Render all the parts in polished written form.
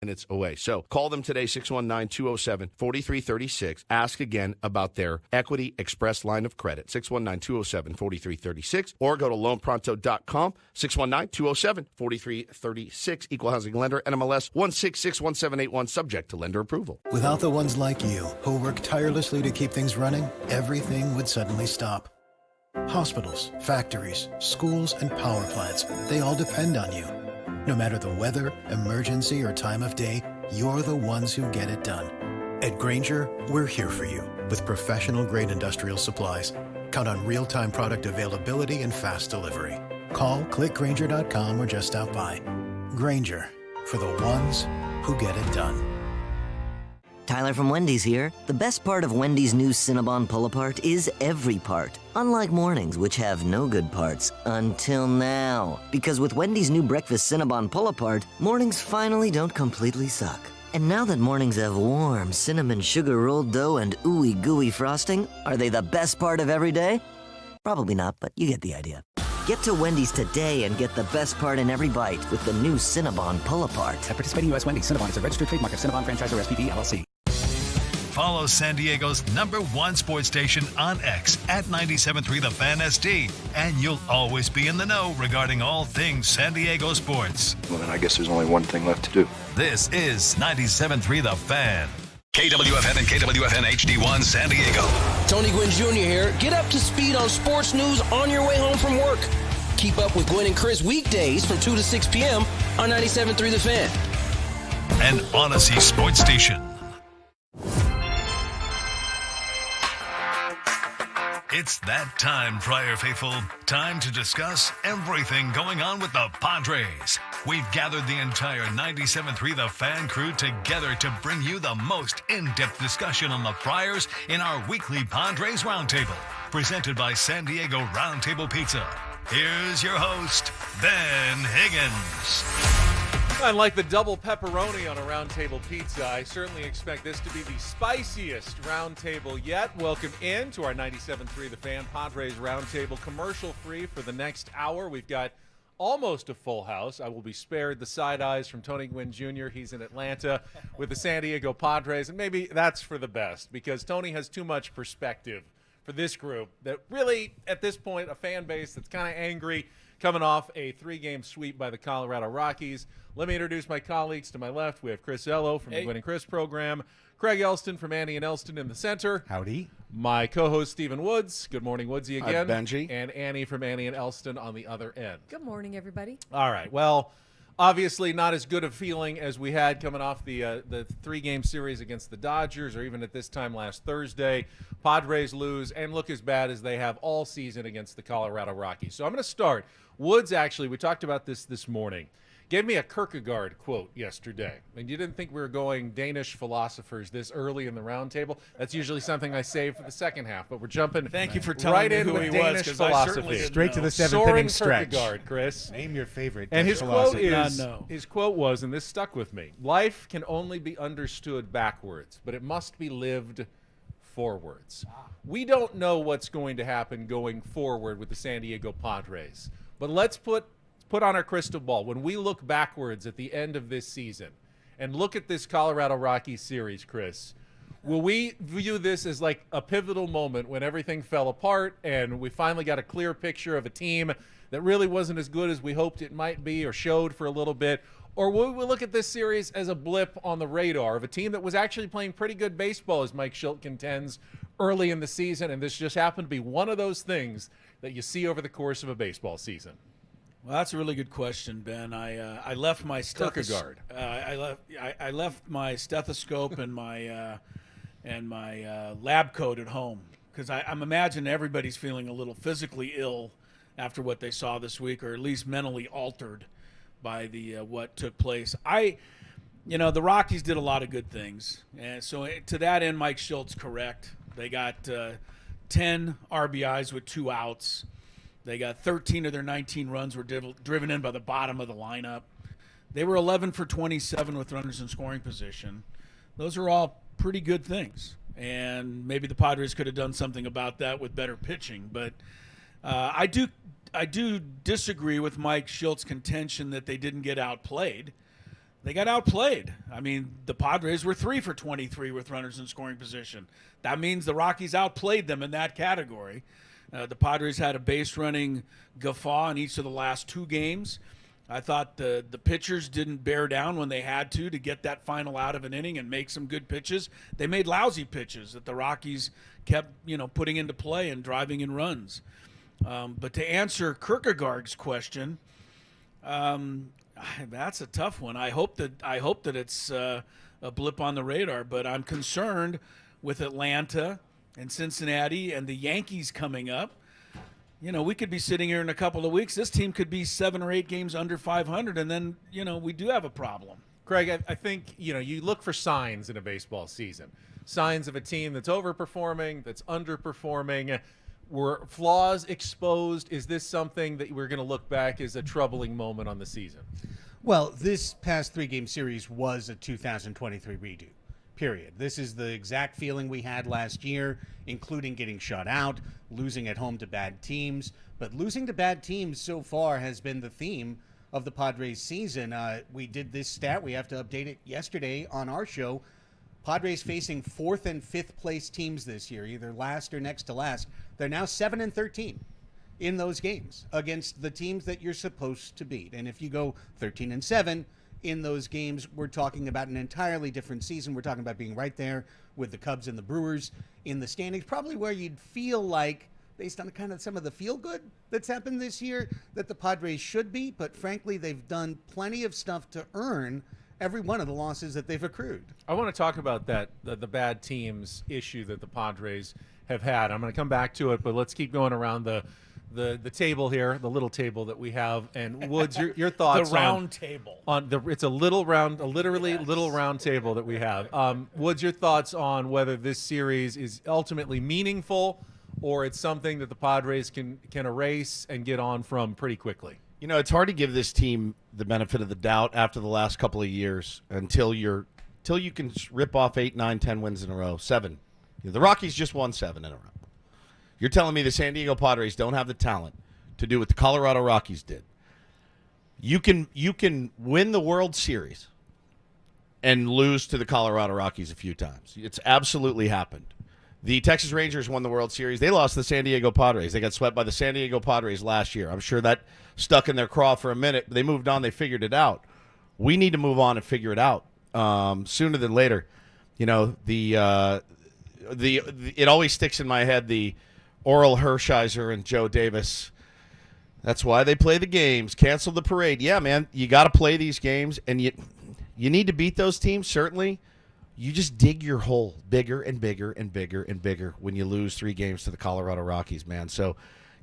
minutes away. So call them today, 619-207-4336. Ask again about their Equity Express line of credit, 619-207-4336, or go to loanpronto.com, 619-207-4336. Equal housing lender, NMLS 1661781, subject to lender approval. Without the ones like you who work tirelessly to keep things running, everything would suddenly stop. Hospitals, factories, schools, and power plants, they all depend on you. No matter the weather, emergency, or time of day, you're the ones who get it done. At Grainger, we're here for you with professional-grade industrial supplies. Count on real-time product availability and fast delivery. Call, click Grainger.com, or just stop by. Grainger, for the ones who get it done. Tyler from Wendy's here. The best part of Wendy's new Cinnabon Pull-Apart is every part. Unlike mornings, which have no good parts. Until now. Because with Wendy's new Breakfast Cinnabon Pull-Apart, mornings finally don't completely suck. And now that mornings have warm cinnamon sugar rolled dough and ooey gooey frosting, are they the best part of every day? Probably not, but you get the idea. Get to Wendy's today and get the best part in every bite with the new Cinnabon Pull-Apart. At participating U.S. Wendy's, Cinnabon is a registered trademark of Cinnabon Franchisor SPV, LLC. Follow San Diego's #1 sports station on X at 97.3 The Fan SD, and you'll always be in the know regarding all things San Diego sports. Well, then I guess there's only one thing left to do. This is 97.3 The Fan. KWFN and KWFN HD1 San Diego. Tony Gwynn Jr. here. Get up to speed on sports news on your way home from work. Keep up with Gwynn and Chris weekdays from 2 to 6 p.m. on 97.3 The Fan. An Odyssey sports station. It's that time, Friar Faithful. Time to discuss everything going on with the Padres. We've gathered the entire 97.3 The Fan crew together to bring you the most in-depth discussion on the Friars in our weekly Padres Roundtable, presented by San Diego Roundtable Pizza. Here's your host, Ben Higgins. Unlike the double pepperoni on a Roundtable Pizza, I certainly expect this to be the spiciest Roundtable yet. Welcome in to our 97.3 The Fan Padres Roundtable, commercial-free for the next hour. We've got almost a full house. I will be spared the side eyes from Tony Gwynn Jr. He's in Atlanta with the San Diego Padres, and maybe that's for the best because Tony has too much perspective for this group that really, at this point, a fan base that's kind of angry coming off a 3-game sweep by the Colorado Rockies. Let me introduce my colleagues. To my left, we have Chris Ello from the Gwynn and Chris program, Craig Elston from Annie and Elston in the center. Howdy. My co-host, Stephen Woods. Good morning, Woodsy again. Hi, Benji. And Annie from Annie and Elston on the other end. Good morning, everybody. All right. Well, obviously not as good a feeling as we had coming off the 3-game series against the Dodgers, or even at this time last Thursday. Padres lose and look as bad as they have all season against the Colorado Rockies. So I'm going to start. Woods, actually, we talked about this morning, gave me a Kierkegaard quote yesterday. And you didn't think we were going Danish philosophers this early in the roundtable. That's usually something I save for the second half, but we're jumping Thank you for telling right me in who with he Danish was, philosophy. Straight to the seventh Soren inning stretch. Kierkegaard, Chris. Name your favorite. And his quote is, no. his quote was, and this stuck with me, life can only be understood backwards, but it must be lived forwards. We don't know what's going to happen going forward with the San Diego Padres, but let's put on our crystal ball. When we look backwards at the end of this season and look at this Colorado Rockies series, Chris, will we view this as like a pivotal moment when everything fell apart and we finally got a clear picture of a team that really wasn't as good as we hoped it might be or showed for a little bit? Or will we look at this series as a blip on the radar of a team that was actually playing pretty good baseball, as Mike Shildt contends, early in the season, and this just happened to be one of those things that you see over the course of a baseball season? Well, that's a really good question, Ben. I left my Kierkegaard. I left my stethoscope and my lab coat at home because I'm imagining everybody's feeling a little physically ill after what they saw this week, or at least mentally altered by the what took place. The Rockies did a lot of good things, and so to that end, Mike Shilt's correct. They got 10 RBIs with 2 outs. They got 13 of their 19 runs were driven in by the bottom of the lineup. They were 11 for 27 with runners in scoring position. Those are all pretty good things, and maybe the Padres could have done something about that with better pitching. But I do disagree with Mike Shilt's contention that they didn't get outplayed. They got outplayed. I mean, the Padres were 3 for 23 with runners in scoring position. That means the Rockies outplayed them in that category. The Padres had a base running guffaw in each of the last 2 games. I thought the pitchers didn't bear down when they had to get that final out of an inning and make some good pitches. They made lousy pitches that the Rockies kept, putting into play and driving in runs. But to answer Kierkegaard's question, that's a tough one. I hope that it's a blip on the radar, but I'm concerned with Atlanta and Cincinnati and the Yankees coming up. We could be sitting here in a couple of weeks. This team could be 7 or 8 games under 500, and then, we do have a problem. Craig, I think, you look for signs in a baseball season. Signs of a team that's overperforming, that's underperforming. Were flaws exposed? Is this something that we're going to look back as a troubling moment on the season? Well, this past 3-game series was a 2023 redo, period. This is the exact feeling we had last year, including getting shut out, losing at home to bad teams. But losing to bad teams so far has been the theme of the Padres season. We did this stat. We have to update it yesterday on our show. Padres facing 4th and 5th place teams this year, either last or next to last. They're now 7-13 in those games against the teams that you're supposed to beat. And if you go 13-7 in those games, we're talking about an entirely different season. We're talking about being right there with the Cubs and the Brewers in the standings, probably where you'd feel like, based on kind of some of the feel-good that's happened this year, that the Padres should be. But frankly, they've done plenty of stuff to earn every one of the losses that they've accrued. I want to talk about that, the bad teams issue that the Padres have had. I'm going to come back to it, but let's keep going around the table here, the little table that we have. And Woods, your thoughts the round table. It's a little round, literally little round table that we have. Woods, your thoughts on whether this series is ultimately meaningful or it's something that the Padres can erase and get on from pretty quickly? It's hard to give this team the benefit of the doubt after the last couple of years until you can rip off 8, 9, 10 wins in a row, 7. The Rockies just won 7 in a row. You're telling me the San Diego Padres don't have the talent to do what the Colorado Rockies did. You can win the World Series and lose to the Colorado Rockies a few times. It's absolutely happened. The Texas Rangers won the World Series. They lost to the San Diego Padres. They got swept by the San Diego Padres last year. I'm sure that stuck in their craw for a minute. They moved on. They figured it out. We need to move on and figure it out sooner than later. It always sticks in my head, the Oral Hershiser and Joe Davis. That's why they play the games. Cancel the parade. Yeah, man, you got to play these games, and you need to beat those teams, certainly. You just dig your hole bigger and bigger and bigger and bigger when you lose 3 games to the Colorado Rockies, man. So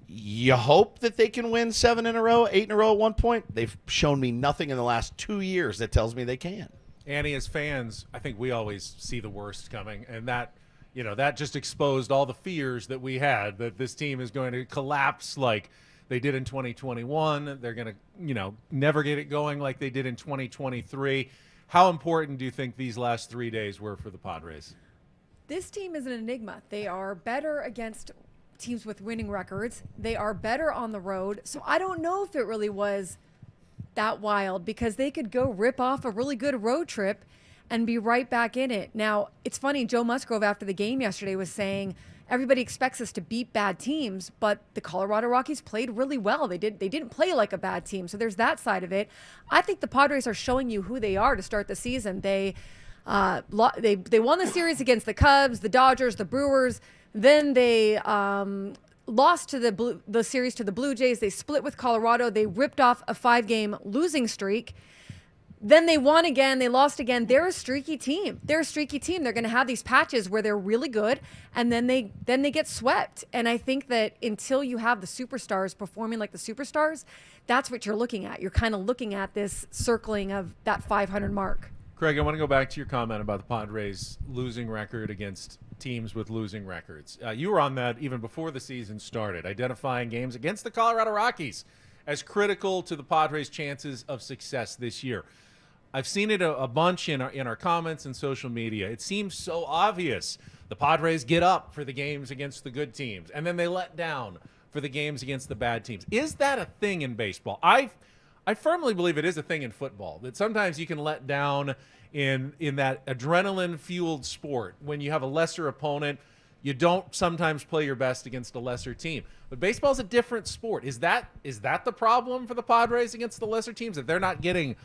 you hope that they can win 7 in a row, 8 in a row at one point. They've shown me nothing in the last 2 years that tells me they can. Annie, as fans, I think we always see the worst coming, and that just exposed all the fears that we had, that this team is going to collapse like they did in 2021. They're going to, never get it going like they did in 2023. How important do you think these last 3 days were for the Padres? This team is an enigma. They are better against teams with winning records. They are better on the road. So I don't know if it really was that wild, because they could go rip off a really good road trip and be right back in it. Now, it's funny, Joe Musgrove after the game yesterday was saying everybody expects us to beat bad teams, but the Colorado Rockies played really well. They didn't play like a bad team. So there's that side of it. I think the Padres are showing you who they are to start the season. They won the series against the Cubs, the Dodgers, the Brewers. Then they lost to the series to the Blue Jays. They split with Colorado. They ripped off a 5-game losing streak. Then they won again. They lost again. They're a streaky team. They're going to have these patches where they're really good, and then they get swept. And I think that until you have the superstars performing like the superstars, that's what you're looking at. You're kind of looking at this circling of that 500 mark. Craig, I want to go back to your comment about the Padres' losing record against teams with losing records. You were on that even before the season started, identifying games against the Colorado Rockies as critical to the Padres' chances of success this year. I've seen it a bunch in our comments and social media. It seems so obvious. The Padres get up for the games against the good teams, and then they let down for the games against the bad teams. Is that a thing in baseball? I firmly believe it is a thing in football that sometimes you can let down in that adrenaline-fueled sport when you have a lesser opponent. You don't sometimes play your best against a lesser team. But baseball's a different sport. Is that the problem for the Padres against the lesser teams, that they're not getting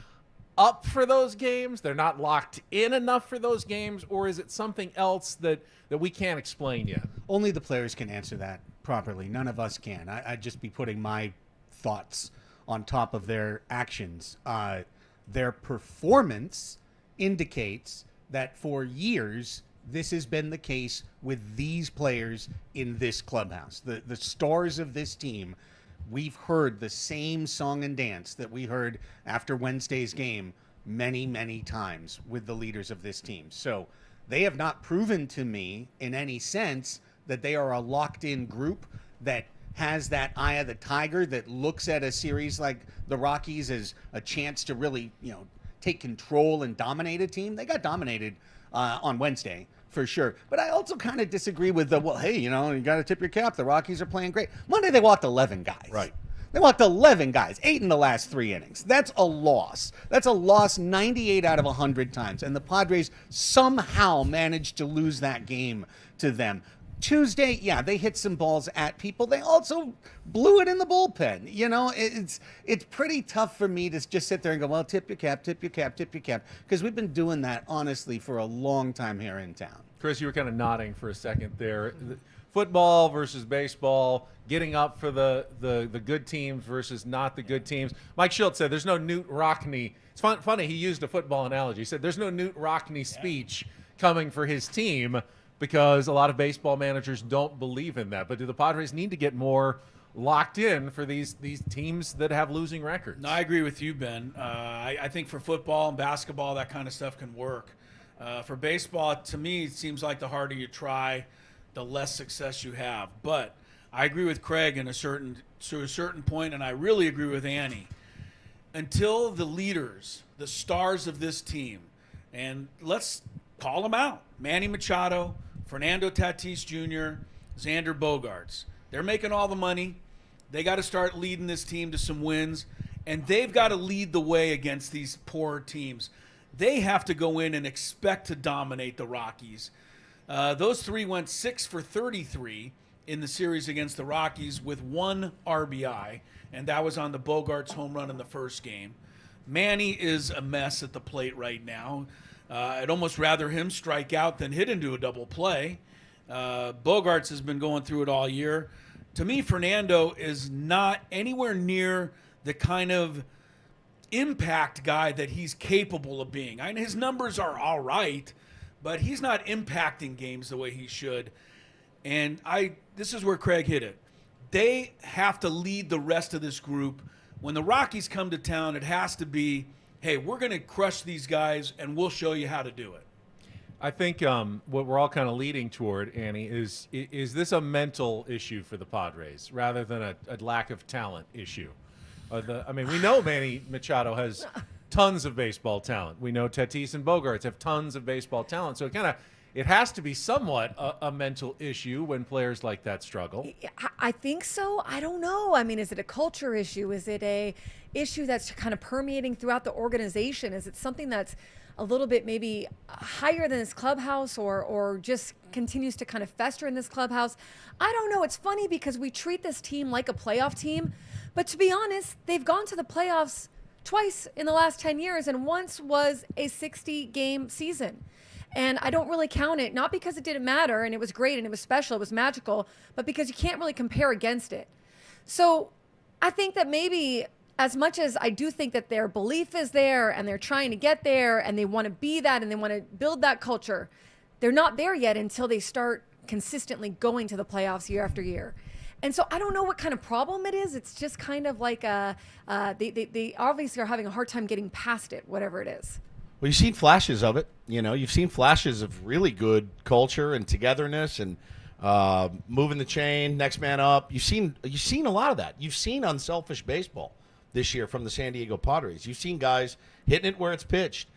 up for those games, they're not locked in enough for those games, or is it something else that we can't explain yet? Only the players can answer that properly. None of us can. I'd just be putting my thoughts on top of their actions. Their performance indicates that for years this has been the case with these players in this clubhouse. The stars of this team, we've heard the same song and dance that we heard after Wednesday's game many, many times with the leaders of this team. So they have not proven to me in any sense that they are a locked-in group that has that eye of the tiger, that looks at a series like the Rockies as a chance to really, take control and dominate a team. They got dominated on Wednesday, for sure. But I also kind of disagree with you got to tip your cap. The Rockies are playing great. Monday they walked 11 guys. Right. They walked 11 guys, 8 in the last 3 innings. That's a loss. That's a loss 98 out of 100 times. And the Padres somehow managed to lose that game to them. Tuesday, yeah, they hit some balls at people. They also blew it in the bullpen. It's pretty tough for me to just sit there and go, well, tip your cap, tip your cap, tip your cap, because we've been doing that, honestly, for a long time here in town. Chris, you were kind of nodding for a second there. Football versus baseball, getting up for the good teams versus not the good teams. Mike Shildt said there's no Newt Rockne. It's funny, he used a football analogy. He said there's no Newt Rockne speech coming for his team, because a lot of baseball managers don't believe in that. But do the Padres need to get more locked in for these teams that have losing records? No, I agree with you, Ben. I think for football and basketball, that kind of stuff can work. For baseball, to me, it seems like the harder you try, the less success you have. But I agree with Craig to a certain point, and I really agree with Annie. Until the leaders, the stars of this team, and let's call them out, Manny Machado, Fernando Tatis Jr., Xander Bogaerts. They're making all the money. They got to start leading this team to some wins, and they've got to lead the way against these poor teams. They have to go in and expect to dominate the Rockies. Those three went 6 for 33 in the series against the Rockies with 1 RBI, and that was on the Bogaerts home run in the first game. Manny is a mess at the plate right now. I'd almost rather him strike out than hit into a double play. Bogaerts has been going through it all year. To me, Fernando is not anywhere near the kind of impact guy that he's capable of being. I mean, his numbers are all right, but he's not impacting games the way he should. And this is where Craig hit it. They have to lead the rest of this group. When the Rockies come to town, it has to be, hey, we're going to crush these guys, and we'll show you how to do it. I think what we're all kind of leading toward, Annie, is this a mental issue for the Padres rather than a lack of talent issue? We know Manny Machado has tons of baseball talent. We know Tatis and Bogaerts have tons of baseball talent. So it has to be somewhat a mental issue when players like that struggle. I think so. I don't know. I mean, is it a culture issue? Is it a issue that's kind of permeating throughout the organization? Is it something that's a little bit maybe higher than this clubhouse or just continues to kind of fester in this clubhouse? I don't know. It's funny because we treat this team like a playoff team, but to be honest, they've gone to the playoffs twice in the last 10 years, and once was a 60-game season. And I don't really count it, not because it didn't matter and it was great and it was special, it was magical, but because you can't really compare against it. So I think that maybe, as much as I do think that their belief is there and they're trying to get there and they want to be that and they want to build that culture, they're not there yet until they start consistently going to the playoffs year after year. And so I don't know what kind of problem it is. It's just kind of like they obviously are having a hard time getting past it, whatever it is. Well, you've seen flashes of it. You've seen flashes of really good culture and togetherness and moving the chain, next man up. You've seen a lot of that. You've seen unselfish baseball this year from the San Diego Padres. You've seen guys hitting it where it's pitched,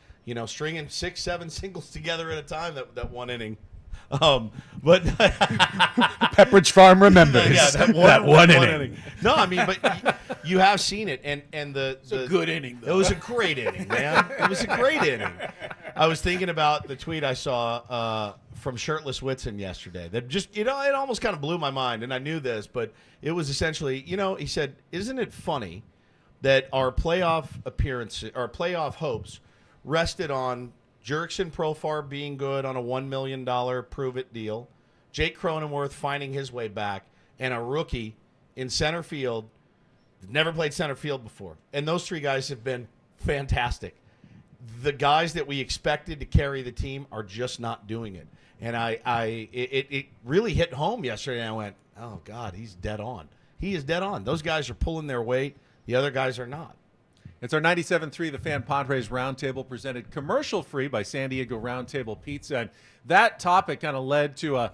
stringing 6-7 singles together at a time that one inning. But Pepperidge Farm remembers that one inning. No, I mean, but you have seen it, and the a good inning, though. It was a great inning, man. It was a great inning. I was thinking about the tweet I saw from Shirtless Whitson yesterday. That just, it almost kind of blew my mind, and I knew this, but it was essentially, he said, "Isn't it funny that our playoff appearances, our playoff hopes, rested on Jurickson Profar being good on a $1 million prove-it deal, Jake Cronenworth finding his way back, and a rookie in center field, never played center field before. And those three guys have been fantastic. The guys that we expected to carry the team are just not doing it. And it really hit home yesterday, and I went, oh, God, he's dead on. He is dead on. Those guys are pulling their weight. The other guys are not. It's our 97.3 The Fan Padres Roundtable, presented commercial-free by San Diego Roundtable Pizza. And that topic kind of led to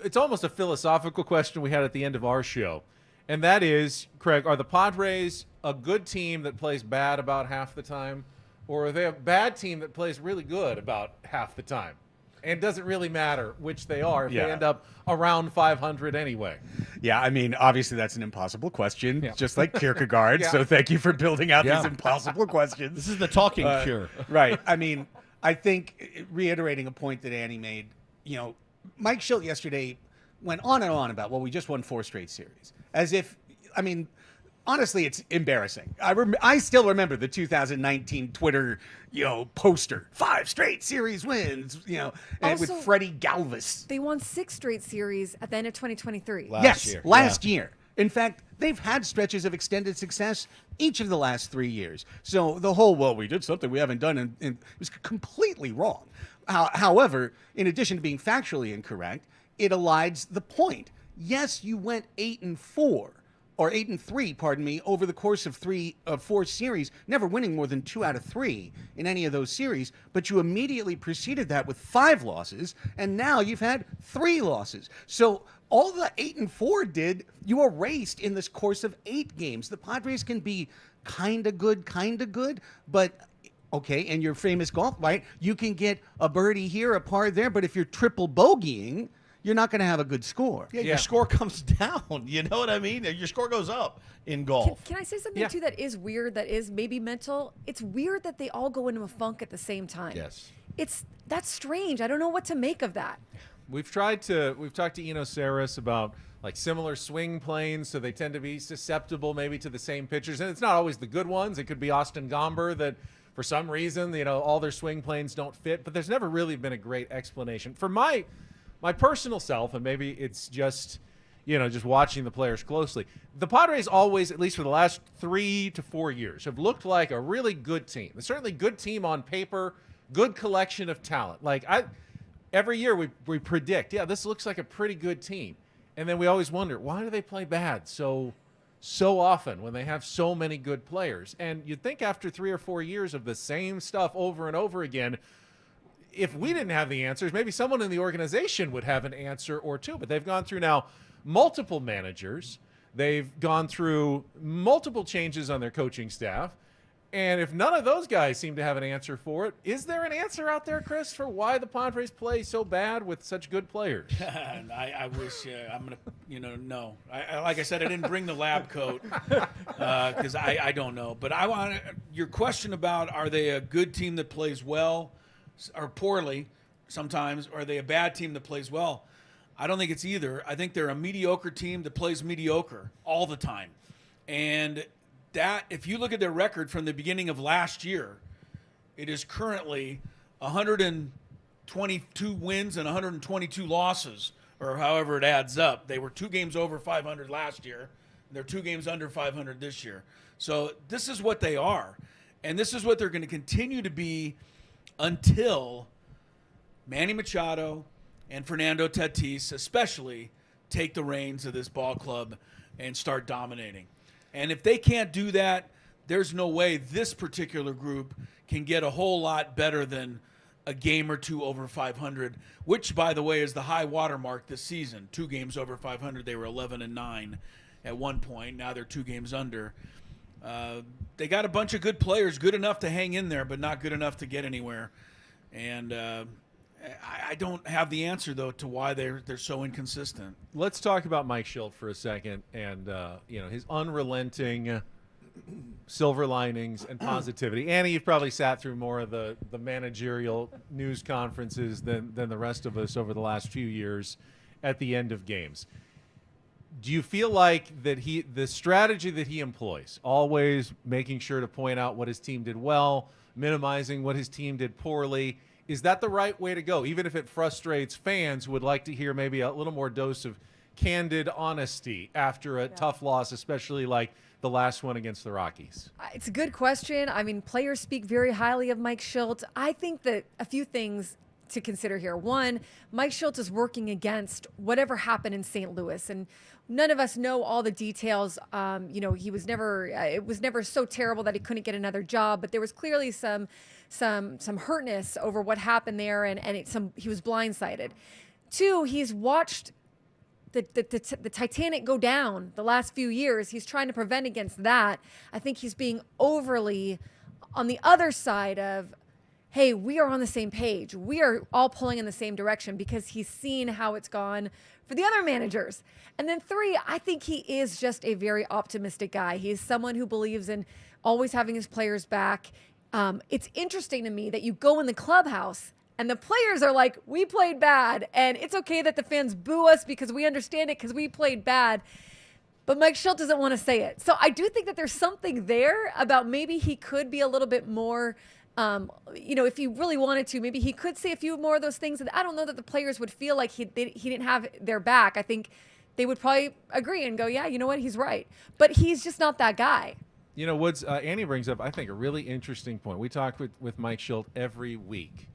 it's almost a philosophical question we had at the end of our show. And that is, Craig, are the Padres a good team that plays bad about half the time? Or are they a bad team that plays really good about half the time? And it doesn't really matter which they are if they end up around 500 anyway. Yeah, I mean, obviously that's an impossible question, just like Kierkegaard. So thank you for building out these impossible questions. This is the talking cure. Right. I mean, I think reiterating a point that Annie made, Mike Shildt yesterday went on and on about, well, we just won 4 straight series. As if, I mean, honestly, it's embarrassing. I still remember the 2019 Twitter, poster. 5 straight series wins, and Also, with Freddie Galvis. They won 6 straight series at the end of 2023. Last year. In fact, they've had stretches of extended success each of the last 3 years. So the whole, well, we did something we haven't done, and was completely wrong. However, in addition to being factually incorrect, it elides the point. Yes, you went 8-4. Or 8-3, pardon me, over the course of 4 series, never winning more than 2 out of 3 in any of those series. But you immediately preceded that with 5 losses, and now you've had 3 losses. So all the 8-4 did, you erased in this course of 8 games. The Padres can be kind of good, but okay, and your famous golf, right? You can get a birdie here, a par there, but if you're triple bogeying, you're not going to have a good score. Yeah, your score comes down. You know what I mean? Your score goes up in golf. Can I say something, too, that is weird, that is maybe mental? It's weird that they all go into a funk at the same time. Yes. That's strange. I don't know what to make of that. We've talked to Eno Saris about like similar swing planes, so they tend to be susceptible maybe to the same pitchers. And it's not always the good ones. It could be Austin Gomber that for some reason, all their swing planes don't fit. But there's never really been a great explanation. For my personal self, and maybe it's just, just watching the players closely, the Padres always, at least for the last 3 to 4 years, have looked like a really good team. They're certainly good team on paper, good collection of talent. Like every year we predict, this looks like a pretty good team. And then we always wonder, why do they play bad so often when they have so many good players? And you'd think after 3 or 4 years of the same stuff over and over again, if we didn't have the answers, maybe someone in the organization would have an answer or two. But they've gone through now multiple managers. They've gone through multiple changes on their coaching staff. And if none of those guys seem to have an answer for it, is there an answer out there, Chris, for why the Padres play so bad with such good players? I wish I'm going to, no. Like I said, I didn't bring the lab coat because I don't know. But I want your question about, are they a good team that plays well or poorly sometimes, or are they a bad team that plays well? I don't think it's either. I think they're a mediocre team that plays mediocre all the time. And that, if you look at their record from the beginning of last year, it is currently 122 wins and 122 losses, or however it adds up. They were 2 games over 500 last year. And they're 2 games under 500 this year. So this is what they are. And this is what they're going to continue to be until Manny Machado and Fernando Tatis especially take the reins of this ball club and start dominating. And if they can't do that, there's no way this particular group can get a whole lot better than a game or 2 over 500, which, by the way, is the high watermark this season. 2 games over 500. They were 11-9 at one point. Now they're 2 games under. They got a bunch of good players, good enough to hang in there, but not good enough to get anywhere. And I don't have the answer though to why they're so inconsistent. Let's talk about Mike Shildt for a second, and his unrelenting silver linings and positivity. Annie, you've probably sat through more of the managerial news conferences than the rest of us over the last few years at the end of games. Do you feel like that the strategy that he employs, always making sure to point out what his team did well, minimizing what his team did poorly, is that the right way to go? Even if it frustrates fans who would like to hear maybe a little more dose of candid honesty after a tough loss, especially like the last one against the Rockies? It's a good question. I mean, players speak very highly of Mike Shildt. I think that a few things to consider here. One, Mike Shildt is working against whatever happened in St. Louis, and none of us know all the details. He was never. It was never so terrible that he couldn't get another job, but there was clearly some hurtness over what happened there, and he was blindsided. Two, he's watched the Titanic go down the last few years. He's trying to prevent against that. I think he's being overly on the other side of, hey, we are on the same page. We are all pulling in the same direction, because he's seen how it's gone for the other managers. And then three, I think he is just a very optimistic guy. He's someone who believes in always having his players back. It's interesting to me that you go in the clubhouse and the players are like, we played bad, and it's okay that the fans boo us because we understand it because we played bad. But Mike Shildt doesn't want to say it. So I do think that there's something there about maybe he could be a little bit more, if he really wanted to, maybe he could say a few more of those things. And I don't know that the players would feel like he didn't have their back. I think they would probably agree and go, yeah, you know what, he's right. But he's just not that guy. Woods, Annie brings up, I think, a really interesting point. We talk with Mike Shildt every week.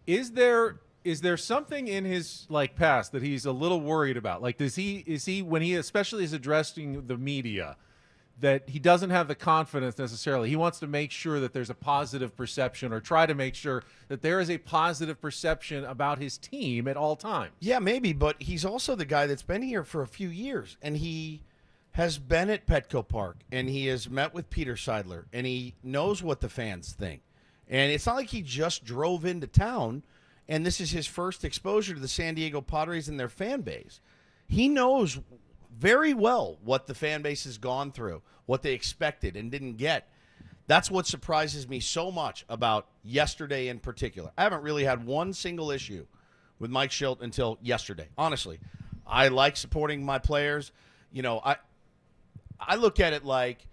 Is there something in his past that he's a little worried about? Like, is he when he especially is addressing the media, that he doesn't have the confidence necessarily? He wants to make sure that there's a positive perception, or try to make sure that there is a positive perception about his team at all times. Yeah, maybe, but he's also the guy that's been here for a few years, and he has been at Petco Park, and he has met with Peter Seidler, and he knows what the fans think. And it's not like he just drove into town, and this is his first exposure to the San Diego Padres and their fan base. He knows very well what the fan base has gone through, what they expected and didn't get. That's what surprises me so much about yesterday in particular. I haven't really had one single issue with Mike Shildt until yesterday. Honestly, I like supporting my players. I look at it like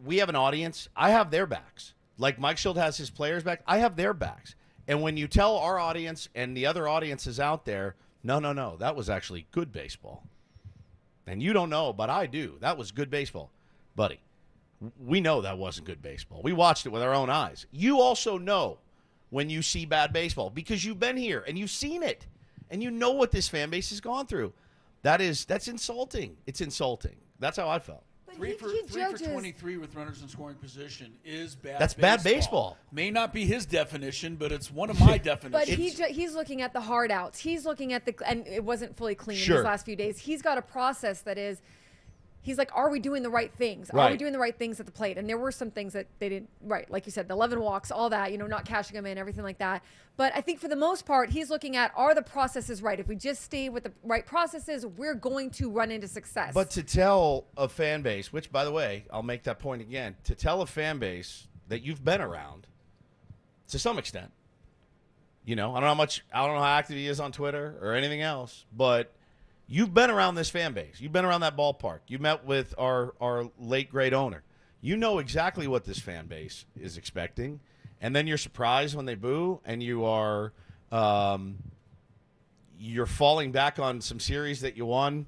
we have an audience. I have their backs. Like Mike Shildt has his players' back, I have their backs. And when you tell our audience and the other audiences out there, no, that was actually good baseball, and you don't know, but I do, that was good baseball, buddy, we know that wasn't good baseball. We watched it with our own eyes. You also know when you see bad baseball because you've been here and you've seen it, and you know what this fan base has gone through. That's insulting. It's insulting. That's how I felt. Three for 23 with runners in scoring position is bad. That's baseball. bad baseball. May not be his definition, but it's one of my definitions. But he's looking at the hard outs. He's looking at and it wasn't fully clean Sure. these last few days. He's got a process that is, he's like, are we doing the right things? Right. Are we doing the right things at the plate? And there were some things that they didn't, right, like you said, the 11 walks, all that, not cashing them in, everything like that. But I think for the most part, he's looking at, are the processes right? If we just stay with the right processes, we're going to run into success. But to tell a fan base, which, by the way, I'll make that point again, to tell a fan base that you've been around, to some extent, I don't know how active he is on Twitter or anything else, but you've been around this fan base. You've been around that ballpark. You met with our late great owner. You know exactly what this fan base is expecting, and then you're surprised when they boo, and you're falling back on some series that you won,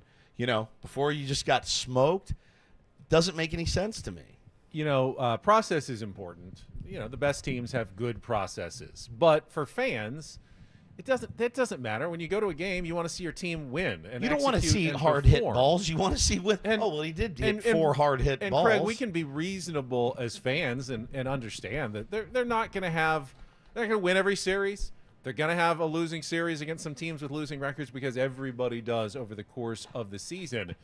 before you just got smoked. Doesn't make any sense to me. Process is important. The best teams have good processes, but for fans, that doesn't matter. When you go to a game, you want to see your team win. And you don't want to see hard hit balls. You want to see win. He did hit 4 hard hit balls. And Craig, we can be reasonable as fans and understand that they're not going to win every series. They're going to have a losing series against some teams with losing records, because everybody does over the course of the season.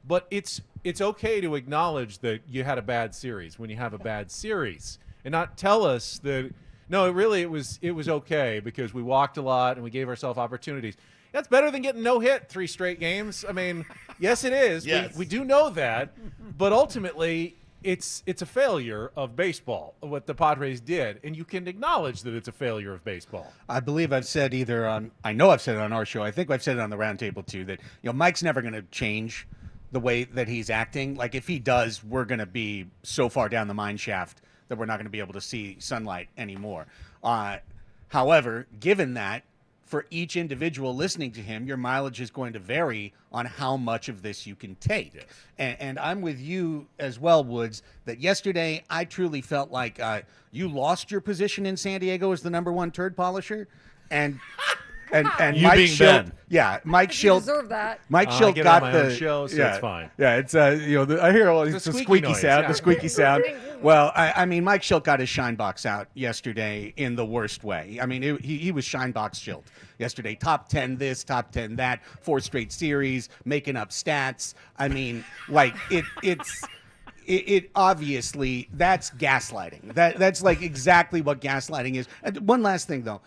But it's okay to acknowledge that you had a bad series when you have a bad series, and not tell us that No, it was okay because we walked a lot and we gave ourselves opportunities. That's better than getting no hit 3 straight games. I mean, yes, it is. Yes. We do know that, but ultimately, it's a failure of baseball what the Padres did, and you can acknowledge that it's a failure of baseball. I believe I've said I know I've said it on our show. I think I've said it on the Roundtable too. That Mike's never going to change the way that he's acting. Like if he does, we're going to be so far down the mine shaft that we're not going to be able to see sunlight anymore. However, given that, for each individual listening to him, your mileage is going to vary on how much of this you can take. Yes. And I'm with you as well, Woods, that yesterday I truly felt like you lost your position in San Diego as the #1 turd polisher. And You Mike being Shildt, Ben. yeah, Mike You Shildt deserve that. Mike I Shildt get got on my the own show, so yeah, it's fine. Yeah, it's I hear all the squeaky squeaky noise, sound, yeah. the squeaky sound. Well, I mean, Mike Shildt got his shine box out yesterday in the worst way. I mean, he was shine box Shildt yesterday. Top 10 this, top 10 that, 4 straight series, making up stats. I mean, like it obviously that's gaslighting. That's like exactly what gaslighting is. And one last thing though,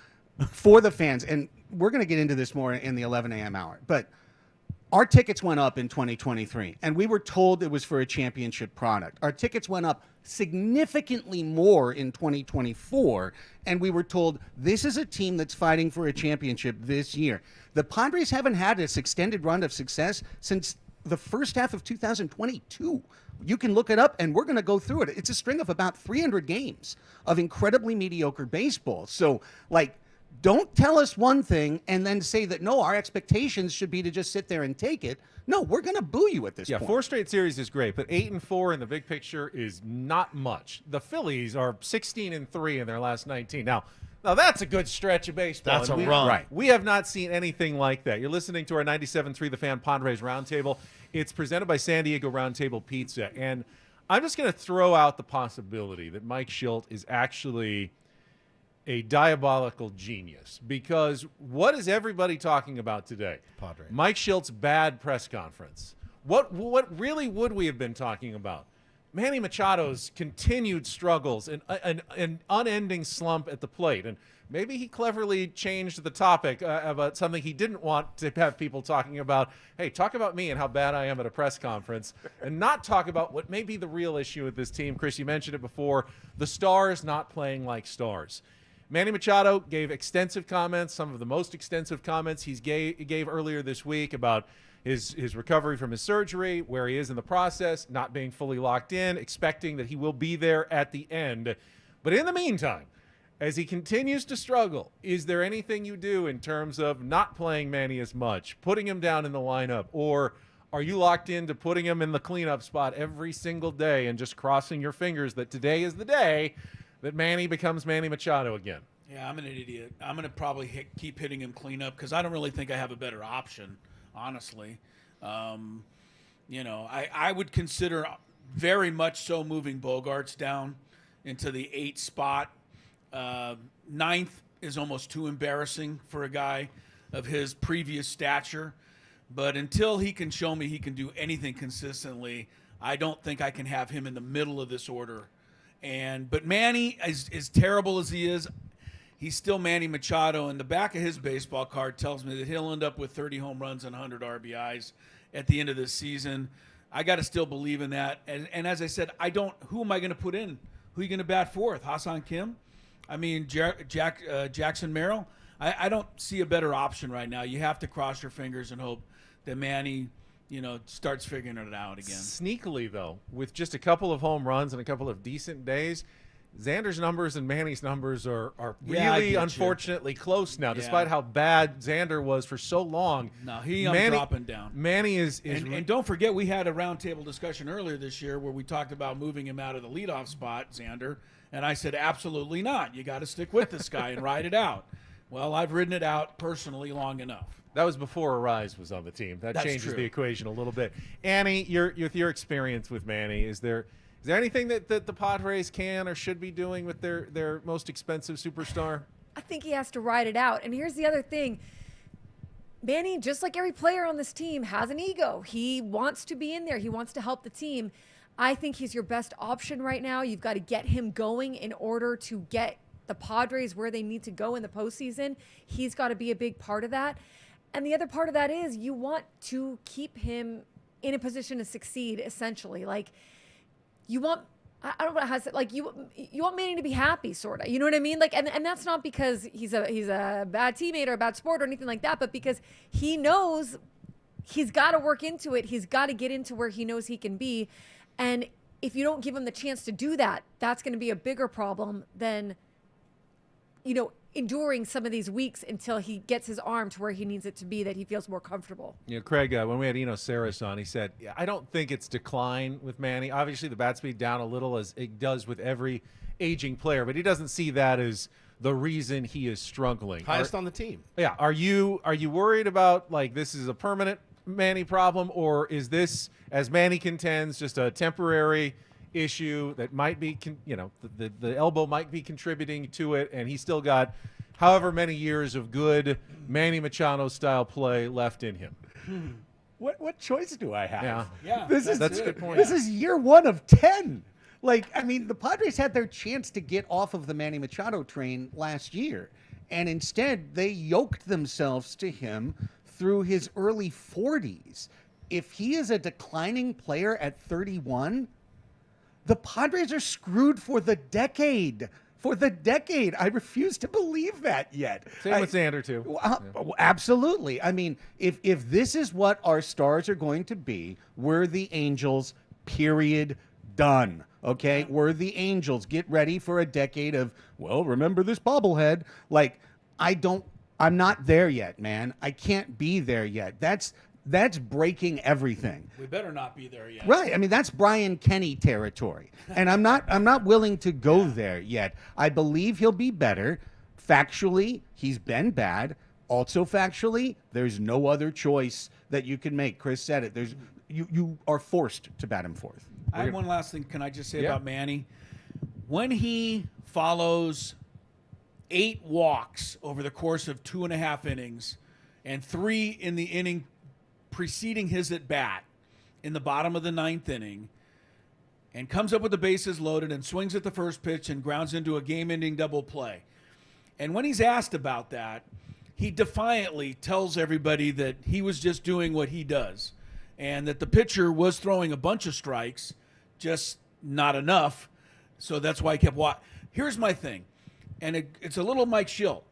for the fans, and we're going to get into this more in the 11 a.m. hour, but our tickets went up in 2023, and we were told it was for a championship product. Our tickets went up significantly more in 2024, and we were told this is a team that's fighting for a championship this year. The Padres haven't had this extended run of success since the first half of 2022. You can look it up, and we're going to go through it. It's a string of about 300 games of incredibly mediocre baseball. So, like, don't tell us one thing and then say that, no, our expectations should be to just sit there and take it. No, we're going to boo you at this point. 4 straight series is great, but 8-4 in the big picture is not much. The Phillies are 16-3 in their last 19. Now that's a good stretch of baseball. That's a and run. Right. We have not seen anything like that. You're listening to our 97.3 The Fan Padres Roundtable. It's presented by San Diego Roundtable Pizza, and I'm just going to throw out the possibility that Mike Shildt is actually a diabolical genius, because what is everybody talking about today? Padres. Mike Shilt's bad press conference. What really would we have been talking about? Manny Machado's continued struggles and an unending slump at the plate. And maybe he cleverly changed the topic about something he didn't want to have people talking about. Hey, talk about me and how bad I am at a press conference, and not talk about what may be the real issue with this team. Chris, you mentioned it before. The stars not playing like stars. Manny Machado gave extensive comments, some of the most extensive comments he gave earlier this week about his recovery from his surgery, where he is in the process, not being fully locked in, expecting that he will be there at the end. But in the meantime, as he continues to struggle, is there anything you do in terms of not playing Manny as much, putting him down in the lineup, or are you locked into putting him in the cleanup spot every single day and just crossing your fingers that today is the day that Manny becomes Manny Machado again? Yeah, I'm an idiot. I'm going to probably keep hitting him cleanup because I don't really think I have a better option, honestly. I would consider very much so moving Bogarts down into the 8 spot. 9th is almost too embarrassing for a guy of his previous stature. But until he can show me he can do anything consistently, I don't think I can have him in the middle of this order. But Manny, as terrible as he is, he's still Manny Machado, and the back of his baseball card tells me that he'll end up with 30 home runs and 100 RBIs at the end of this season. I got to still believe in that. And as I said, who am I going to put in? Who are you going to bat fourth? Hassan Kim? I mean, Jackson Merrill? I don't see a better option right now. You have to cross your fingers and hope that Manny starts figuring it out again. Sneakily, though, with just a couple of home runs and a couple of decent days, Xander's numbers and Manny's numbers are really, unfortunately, close now, despite how bad Xander was for so long. No, I'm dropping down. Manny is and don't forget, we had a roundtable discussion earlier this year where we talked about moving him out of the leadoff spot, Xander, and I said, absolutely not. You got to stick with this guy and ride it out. Well, I've ridden it out personally long enough. That was before Arise was on the team. That's changes true. The equation a little bit. Annie, with your experience with Manny, is there anything that the Padres can or should be doing with their most expensive superstar? I think he has to ride it out. And here's the other thing. Manny, just like every player on this team, has an ego. He wants to be in there. He wants to help the team. I think he's your best option right now. You've got to get him going in order to get the Padres where they need to go in the postseason, he's got to be a big part of that. And the other part of that is you want to keep him in a position to succeed, essentially. Like, you want, I don't know how to say, like, you want Manny to be happy, sort of. You know what I mean? Like, and that's not because he's a bad teammate or a bad sport or anything like that, but because he knows he's got to work into it. He's got to get into where he knows he can be. And if you don't give him the chance to do that, that's going to be a bigger problem than, enduring some of these weeks until he gets his arm to where he needs it to be, that he feels more comfortable. Craig, when we had Eno Saris on, he said, I don't think it's decline with Manny. Obviously, the bat speed down a little, as it does with every aging player, but he doesn't see that as the reason he is struggling. Highest on the team. Yeah. Are you worried about, like, this is a permanent Manny problem, or is this, as Manny contends, just a temporary issue that might be, the elbow might be contributing to it, and he's still got however many years of good Manny Machado style play left in him? What choice do I have? Yeah, that's a good point. This is year 1 of 10. Like, I mean, the Padres had their chance to get off of the Manny Machado train last year, and instead they yoked themselves to him through his early 40s. If he is a declining player at 31, the Padres are screwed for the decade. For the decade. I refuse to believe that yet. Same with Xander, too. Absolutely. I mean, if this is what our stars are going to be, we're the Angels, period, done. Okay? We're the Angels. Get ready for a decade of, well, remember this bobblehead. Like, I'm not there yet, man. I can't be there yet. That's breaking everything. We better not be there yet. Right. I mean, that's Brian Kenny territory. And I'm not willing to go there yet. I believe he'll be better. Factually, he's been bad. Also factually, there's no other choice that you can make. Chris said it. You are forced to bat him fourth. I have one last thing. Can I just say about Manny? When he follows 8 walks over the course of 2.5 innings and 3 in the inning preceding his at bat in the bottom of the 9th inning, and comes up with the bases loaded and swings at the first pitch and grounds into a game-ending double play. And when he's asked about that, he defiantly tells everybody that he was just doing what he does, and that the pitcher was throwing a bunch of strikes, just not enough. So that's why he kept watching. Here's my thing, and it's a little Mike Shildt.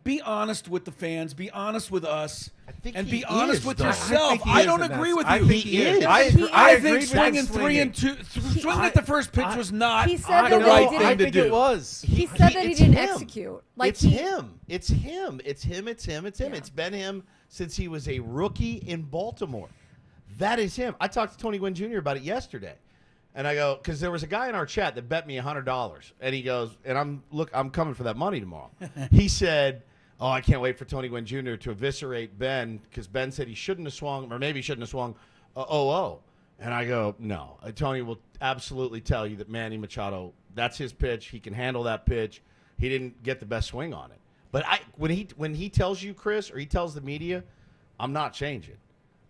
Be honest with the fans. Be honest with us. And be honest with yourself. I don't agree with you. I think he is. I think swinging 3 and 2, swinging at the first pitch was not He said the that right he thing to do. It was. He said that he didn't execute. Like, it's him. It's him. It's him. It's him. It's him. It's been him since he was a rookie in Baltimore. That is him. I talked to Tony Gwynn Jr. about it yesterday. And I go, because there was a guy in our chat that bet me $100. And he goes, and I'm coming for that money tomorrow. He said, oh, I can't wait for Tony Gwynn Jr. to eviscerate Ben, because Ben said he shouldn't have swung, or maybe he shouldn't have swung 0-0. And I go, no. Tony will absolutely tell you that Manny Machado, that's his pitch. He can handle that pitch. He didn't get the best swing on it. But when he tells you, Chris, or he tells the media, I'm not changing.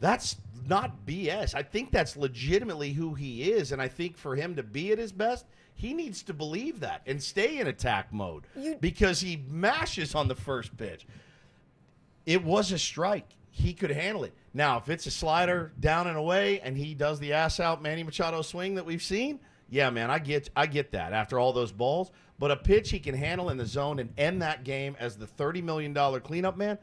That's not BS. I think that's legitimately who he is, and I think for him to be at his best, he needs to believe that and stay in attack mode because he mashes on the first pitch. It was a strike. He could handle it. Now, if it's a slider down and away and he does the ass-out Manny Machado swing that we've seen, yeah, man, I get that after all those balls. But a pitch he can handle in the zone and end that game as the $30 million cleanup man,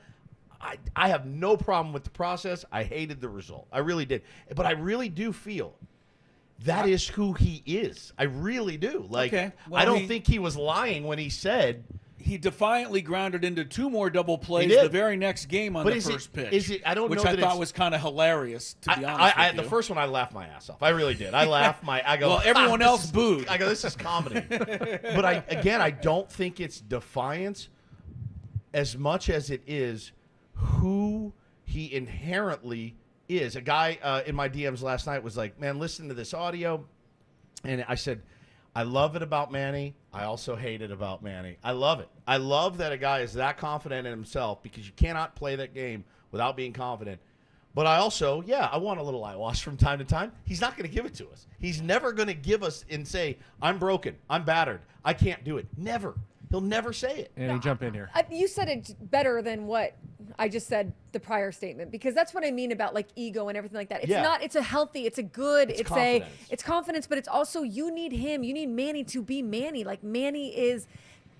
I have no problem with the process. I hated the result. I really did. But I really do feel that is who he is. I really do. Like, Okay. Well, I don't think he was lying when he said he defiantly grounded into 2 more double plays did. the very next game on But the is it- first pitch. is it- I don't which know I that thought it's- was kind of hilarious, to be honest with you. the first one, I laughed my ass off. I really did. I laughed I go, Well, everyone this else is- booed. I go, this is comedy. But I don't think it's defiance as much as it is who he inherently is. A guy in my DMs last night was like, man, listen to this audio. And I said, I love it about Manny. I also hate it about Manny. I love it. I love that a guy is that confident in himself, because you cannot play that game without being confident. But I also, I want a little eyewash from time to time. He's not going to give it to us. He's never going to give us and say, I'm broken, I'm battered, I can't do it. Never. He'll never say it. And jump in here. You said it better than what I just said the prior statement, because that's what I mean about like ego and everything like that. It's not. It's a healthy. It's a good. It's confidence. It's confidence, but it's also you need him. You need Manny to be Manny. Like Manny is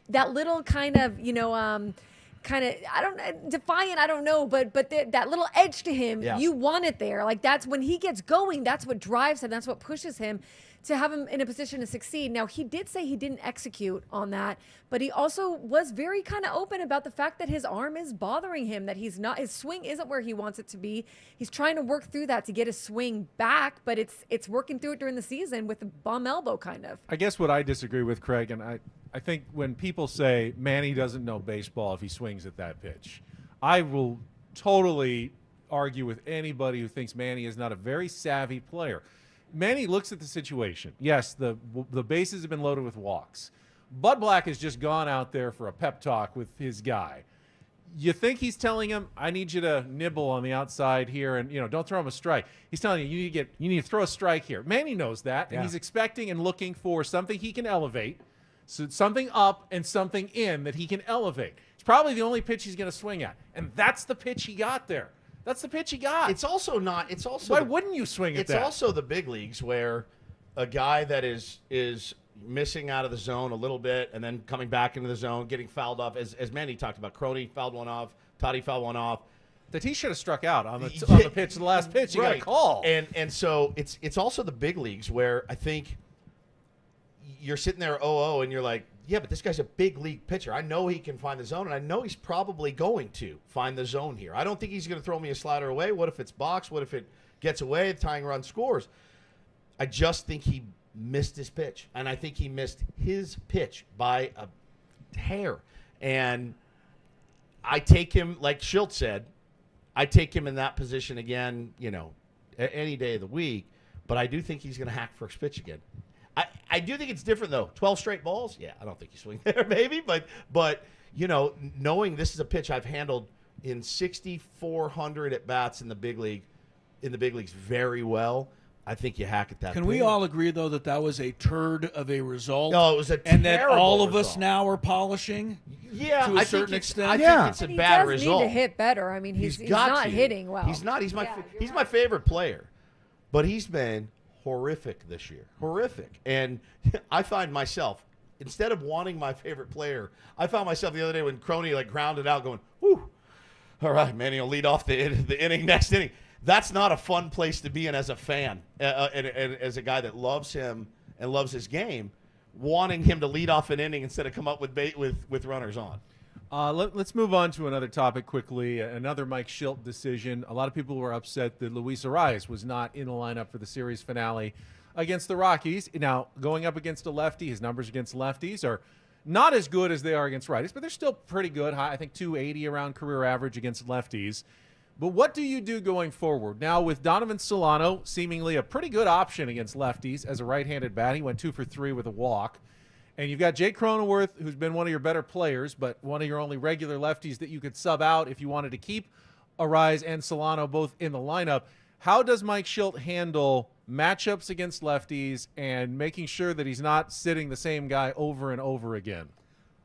that little kind of I don't defiant. I don't know, but that little edge to him. Yeah. You want it there. Like that's when he gets going. That's what drives him. That's what pushes him to have him in a position to succeed. Now, he did say he didn't execute on that, but he also was very kind of open about the fact that his arm is bothering him, that his swing isn't where he wants it to be. He's trying to work through that to get his swing back, but it's working through it during the season with a bum elbow kind of. I guess what I disagree with, Craig, and I think when people say Manny doesn't know baseball if he swings at that pitch, I will totally argue with anybody who thinks Manny is not a very savvy player. Manny looks at the situation. Yes, the bases have been loaded with walks. Bud Black has just gone out there for a pep talk with his guy. You think he's telling him, I need you to nibble on the outside here and, don't throw him a strike. He's telling you, you need to throw a strike here. Manny knows that, and he's expecting and looking for something he can elevate, so something up and something in that he can elevate. It's probably the only pitch he's going to swing at, and that's the pitch he got there. That's the pitch he got. It's also why wouldn't you swing at that? It's also the big leagues where a guy that is missing out of the zone a little bit and then coming back into the zone, getting fouled off, as Manny talked about. Crony fouled one off. Toddy fouled one off. That he should have struck out on the pitch, the last pitch. You got a call. And so it's also the big leagues where I think you're sitting there 0-0 and you're like, yeah, but this guy's a big league pitcher. I know he can find the zone, and I know he's probably going to find the zone here. I don't think he's going to throw me a slider away. What if it's box? What if it gets away? The tying run scores. I just think he missed his pitch, and I think he missed his pitch by a hair. And I take him, like Shildt said, I take him in that position again, any day of the week, but I do think he's going to hack first pitch again. I do think it's different, though. 12 straight balls? Yeah, I don't think you swing there, maybe. But knowing this is a pitch I've handled in 6,400 at-bats in the big leagues very well, I think you hack at that. Can we all agree, though, that was a turd of a result? No, it was a terrible and that all of result. us now are polishing Yeah, to a certain extent? I think it's a he bad does result. need to hit better. I mean, he's got not to. hitting well. He's not. He's my favorite player. But he's been horrific this year. Horrific. And I find myself, instead of wanting my favorite player, I found myself the other day when Crony grounded out going, whew, all right, Manny will lead off the inning next inning. That's not a fun place to be in as a fan and as a guy that loves him and loves his game, wanting him to lead off an inning instead of come up with runners on. Let's move on to another topic quickly. Another Mike Shildt decision. A lot of people were upset that Luis Arias was not in the lineup for the series finale against the Rockies. Now, going up against a lefty, his numbers against lefties are not as good as they are against righties, but they're still pretty good. I think 280 around career average against lefties. But what do you do going forward? Now, with Donovan Solano seemingly a pretty good option against lefties as a right-handed bat, he went 2 for 3 with a walk. And you've got Jake Cronenworth, who's been one of your better players, but one of your only regular lefties that you could sub out if you wanted to keep Arias and Solano both in the lineup. How does Mike Shildt handle matchups against lefties and making sure that he's not sitting the same guy over and over again?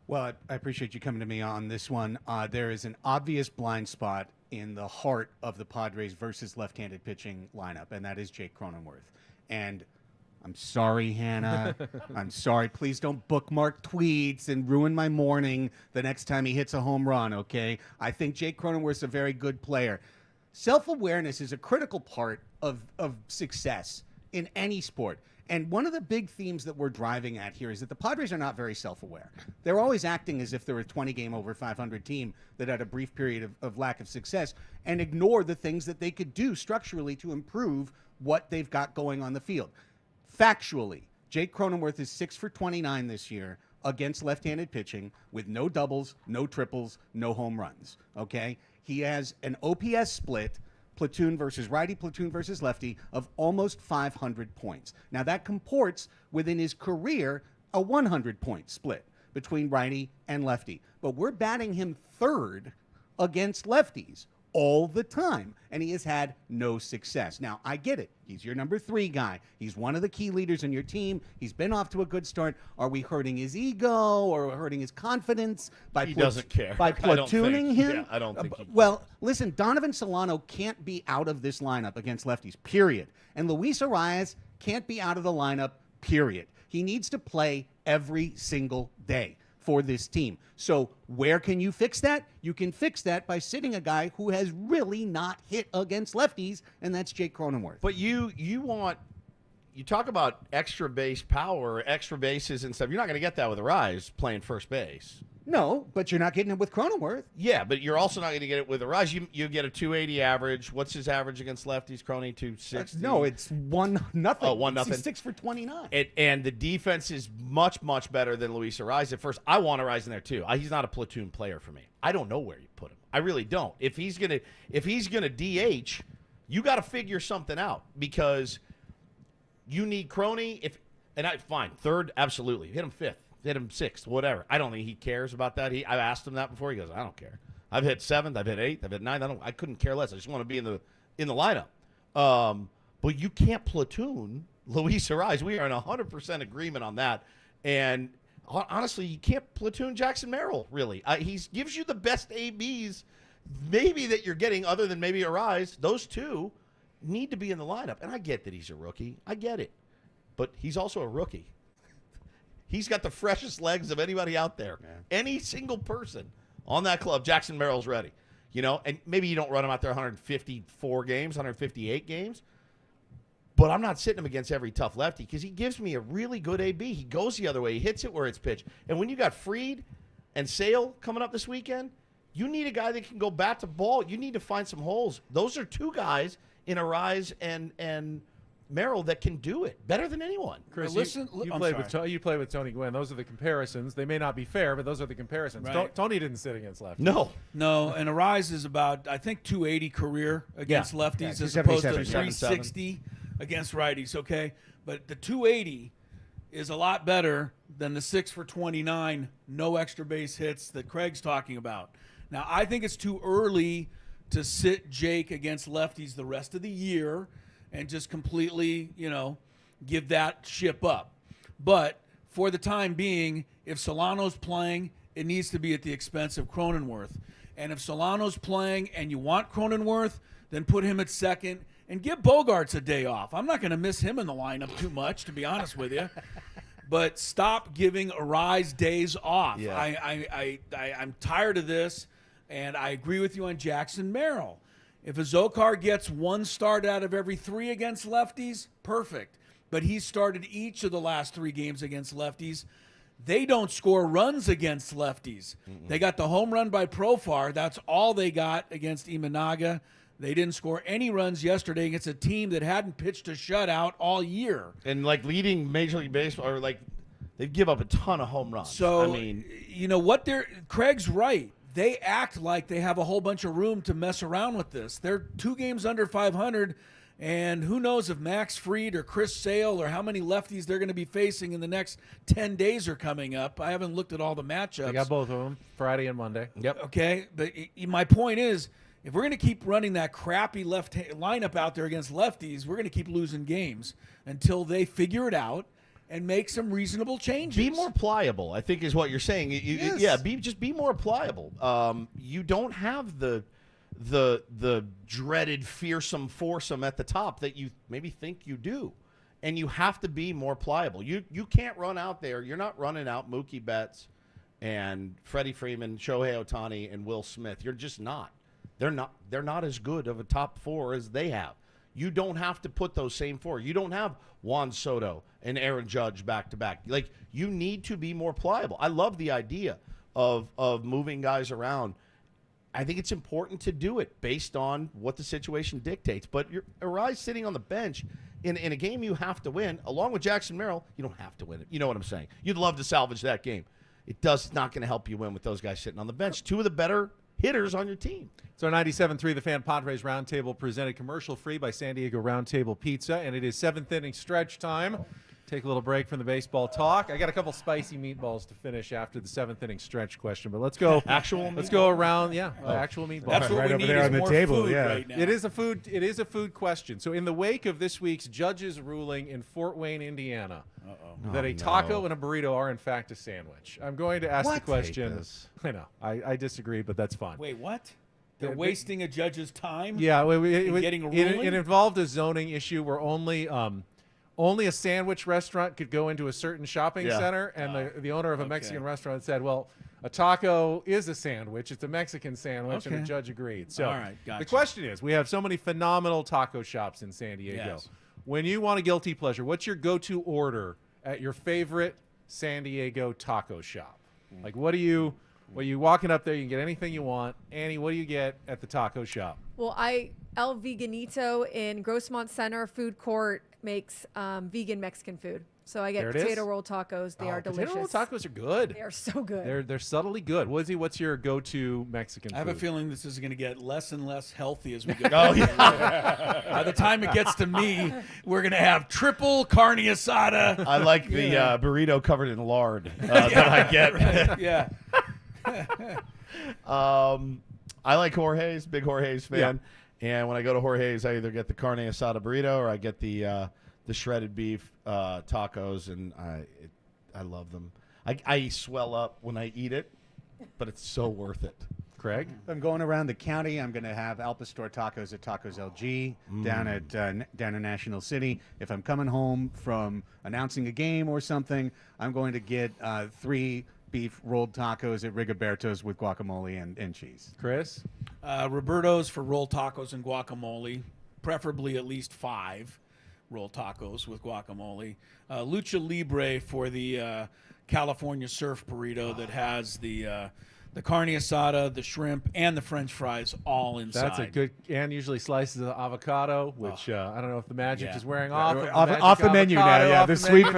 Well, I appreciate you coming to me on this one. There is an obvious blind spot in the heart of the Padres versus left-handed pitching lineup, and that is Jake Cronenworth. And I'm sorry, Hannah. I'm sorry. Please don't bookmark tweets and ruin my morning the next time he hits a home run, okay? I think Jake Cronenworth's a very good player. Self-awareness is a critical part of success in any sport. And one of the big themes that we're driving at here is that the Padres are not very self-aware. They're always acting as if they're a 20-game over 500 team that had a brief period of lack of success and ignore the things that they could do structurally to improve what they've got going on the field. Factually, Jake Cronenworth is 6 for 29 this year against left-handed pitching with no doubles, no triples, no home runs, okay? He has an OPS split, platoon versus righty, platoon versus lefty, of almost 500 points. Now, that comports within his career a 100-point split between righty and lefty. But we're batting him third against lefties all the time, and he has had no success. Now, I get it. He's your number 3 guy. He's one of the key leaders in your team. He's been off to a good start. Are we hurting his ego or hurting his confidence by He doesn't care. by I don't platooning think. him? Yeah, I don't think he Well, listen, Donovan Solano can't be out of this lineup against lefties, period. And Luis Arias can't be out of the lineup, period. He needs to play every single day for this team. So where can you fix that? You can fix that by sitting a guy who has really not hit against lefties, and that's Jake Cronenworth. But you talk about extra base power, extra bases and stuff. You're not going to get that with Arise playing first base. No, but you're not getting it with Cronenworth. Yeah, but you're also not going to get it with Arise. You get a 280 average. What's his average against lefties, Crony? 260? No, it's 1-0. Oh, 1-0. He's 6 for 29. And the defense is much, much better than Luis Arise. At first, I want Arise in there too. He's not a platoon player for me. I don't know where you put him. I really don't. If he's gonna DH, you got to figure something out because you need Crony. Fine, third, absolutely. Hit him fifth. Hit him sixth, whatever. I don't think he cares about that. I asked him that before. He goes, I don't care. I've hit seventh, I've hit eighth, I've hit ninth. I couldn't care less. I just want to be in the lineup. But you can't platoon Luis Arise. We are in 100% agreement on that. And honestly, you can't platoon Jackson Merrill, really. He gives you the best ABs maybe that you're getting other than maybe Arise. Those two need to be in the lineup. And I get that he's a rookie. I get it. But he's also a rookie. He's got the freshest legs of anybody out there. Yeah. Any single person on that club, Jackson Merrill's ready. And maybe you don't run him out there 154 games, 158 games. But I'm not sitting him against every tough lefty because he gives me a really good AB. He goes the other way. He hits it where it's pitched. And when you got Fried and Sale coming up this weekend, you need a guy that can go bat to ball. You need to find some holes. Those are two guys in Arise and Merrill that can do it better than anyone. Chris, listen, you play with Tony Gwynn. Those are the comparisons. They may not be fair, but those are the comparisons. Right. Tony didn't sit against lefties. No, and Arise is about, I think, 280 career against lefties as 277, opposed to 277. 360 against righties, okay? But the 280 is a lot better than the 6 for 29, no extra base hits that Craig's talking about. Now, I think it's too early to sit Jake against lefties the rest of the year and just completely, give that ship up. But for the time being, if Solano's playing, it needs to be at the expense of Cronenworth. And if Solano's playing and you want Cronenworth, then put him at second and give Bogarts a day off. I'm not going to miss him in the lineup too much, to be honest with you. But stop giving Arise days off. Yeah. I'm tired of this, and I agree with you on Jackson Merrill. If Azócar gets one start out of every 3 against lefties, perfect. But he started each of the last 3 games against lefties. They don't score runs against lefties. Mm-mm. They got the home run by Profar. That's all they got against Imanaga. They didn't score any runs yesterday against a team that hadn't pitched a shutout all year. And leading Major League Baseball, they give up a ton of home runs. So, Craig's right. They act like they have a whole bunch of room to mess around with this. They're 2 games under 500, and who knows if Max Fried or Chris Sale or how many lefties they're going to be facing in the next 10 days are coming up. I haven't looked at all the matchups. They got both of them, Friday and Monday. Yep. Okay, but my point is, if we're going to keep running that crappy left lineup out there against lefties, we're going to keep losing games until they figure it out and make some reasonable changes. Be more pliable, I think, is what you're saying. Yes. Yeah, be more pliable. You don't have the dreaded fearsome foursome at the top that you maybe think you do, and you have to be more pliable. You can't run out there. You're not running out Mookie Betts and Freddie Freeman, Shohei Ohtani, and Will Smith. You're just not. They're not as good of a top 4 as they have. You don't have to put those same 4. You don't have Juan Soto and Aaron Judge back to back. You need to be more pliable. I love the idea of moving guys around. I think it's important to do it based on what the situation dictates. But Arise sitting on the bench in a game you have to win, along with Jackson Merrill, you don't have to win it. You know what I'm saying? You'd love to salvage that game. It's not going to help you win with those guys sitting on the bench. 2 of the better hitters on your team. It's our 97.3 The Fan Padres Roundtable, presented commercial-free by San Diego Roundtable Pizza, and it is 7th inning stretch time. take a little break from the baseball talk. I got a couple spicy meatballs to finish after the 7th inning stretch question, but let's go Let's go around. Yeah, actual meatballs. That's what right we over need there is on the more table, food yeah. right now. It is a food question. So in the wake of this week's judge's ruling in Fort Wayne, Indiana, that a taco and a burrito are in fact a sandwich, I'm going to ask the question. I know. I disagree, but that's fine. Wait, what? They're wasting a judge's time? Yeah, getting a ruling? It involved a zoning issue where only a sandwich restaurant could go into a certain shopping center, and the owner of a Mexican restaurant said, well, a taco is a sandwich. It's a Mexican sandwich, and the judge agreed. So all right, gotcha. The question is, we have so many phenomenal taco shops in San Diego. Yes. When you want a guilty pleasure, what's your go-to order at your favorite San Diego taco shop? Like, what do you walking up there, you can get anything you want. Annie, what do you get at the taco shop? Well, El Veganito in Grossmont Center food court makes vegan Mexican food. So I get There it is. potato roll tacos. They are delicious. Potato roll tacos are good. They are so good. They're subtly good. Wizzy, what's your go-to Mexican food? I have a feeling this is going to get less and less healthy as we go. By the time it gets to me, we're going to have triple carne asada. I like the burrito covered in lard that I get. Yeah. I like Jorge's, big Jorge's fan. And when I go to Jorge's, I either get the carne asada burrito or I get the shredded beef tacos, and I love them. I swell up when I eat it, but it's so worth it. Craig? If I'm going around the county, I'm going to have Al Pastor tacos at Tacos LG down in National City. If I'm coming home from announcing a game or something, I'm going to get 3 beef rolled tacos at Rigoberto's with guacamole and cheese. Chris? Roberto's for rolled tacos and guacamole, preferably at least 5 rolled tacos with guacamole. Lucha Libre for the California surf burrito that has the carne asada, the shrimp, and the French fries all inside. That's a good, and usually slices of avocado, which I don't know if the magic is wearing off. Off the menu now, yeah. The sweep